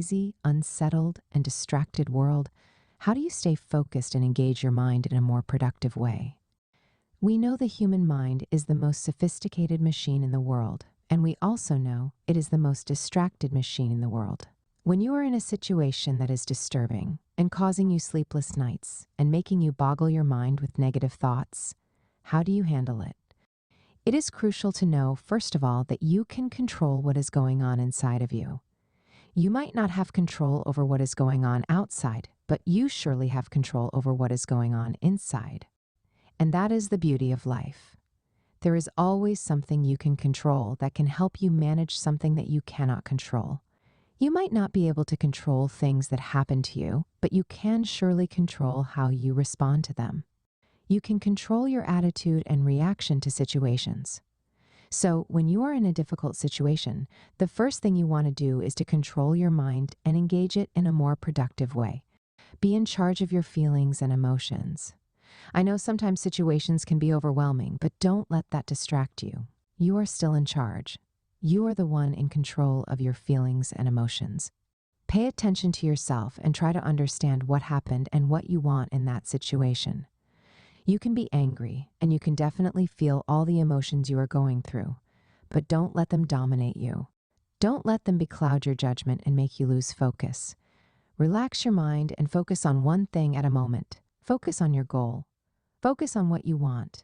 noisy, unsettled, and distracted world, how do you stay focused and engage your mind in a more productive way? We know the human mind is the most sophisticated machine in the world, and we also know it is the most distracted machine in the world. When you are in a situation that is disturbing and causing you sleepless nights and making you boggle your mind with negative thoughts, how do you handle it? It is crucial to know, first of all, that you can control what is going on inside of you. You might not have control over what is going on outside, but you surely have control over what is going on inside. And that is the beauty of life. There is always something you can control that can help you manage something that you cannot control. You might not be able to control things that happen to you, but you can surely control how you respond to them. You can control your attitude and reaction to situations. So, when you are in a difficult situation, the first thing you want to do is to control your mind and engage it in a more productive way. Be in charge of your feelings and emotions. I know sometimes situations can be overwhelming, but don't let that distract you. You are still in charge. You are the one in control of your feelings and emotions. Pay attention to yourself and try to understand what happened and what you want in that situation. You can be angry, and you can definitely feel all the emotions you are going through, but don't let them dominate you. Don't let them becloud your judgment and make you lose focus. Relax your mind and focus on one thing at a moment. Focus on your goal. Focus on what you want.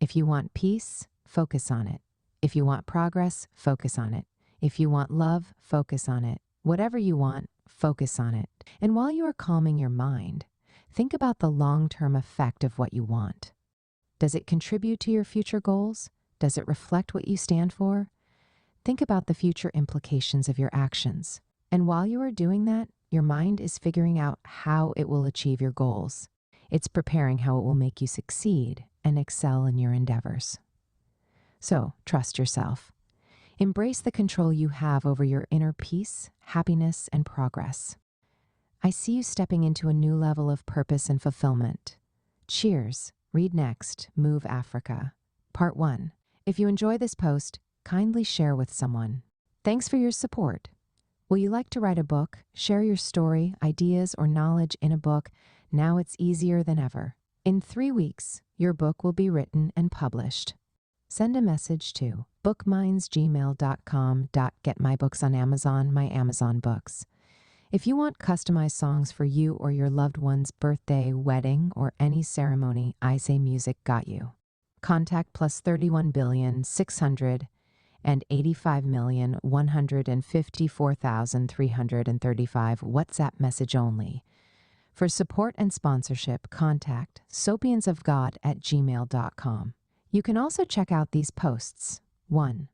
If you want peace, focus on it. If you want progress, focus on it. If you want love, focus on it. Whatever you want, focus on it. And while you are calming your mind, think about the long-term effect of what you want. Does it contribute to your future goals? Does it reflect what you stand for? Think about the future implications of your actions. And while you are doing that, your mind is figuring out how it will achieve your goals. It's preparing how it will make you succeed and excel in your endeavors. So, trust yourself. Embrace the control you have over your inner peace, happiness, and progress. I see you stepping into a new level of purpose and fulfillment. Cheers. Read next, Move Africa. Part 1. If you enjoy this post, kindly share with someone. Thanks for your support. Will you like to write a book, share your story, ideas, or knowledge in a book? Now it's easier than ever. In 3 weeks, your book will be written and published. Send a message to bookmindsgmail.com. Get my books on Amazon, my Amazon books. If you want customized songs for you or your loved one's birthday, wedding, or any ceremony, I Say Music got you. Contact +31,685,154,335 WhatsApp message only. For support and sponsorship, contact sopiansofgod@gmail.com. You can also check out these posts. 1.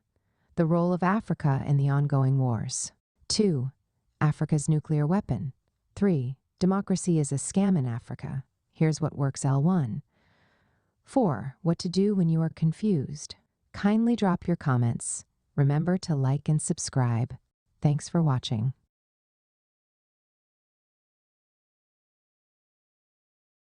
The role of Africa in the ongoing wars. 2. Africa's nuclear weapon. 3. Democracy is a scam in Africa. Here's what works L1. 4. What to do when you are confused. Kindly drop your comments. Remember to like and subscribe. Thanks for watching.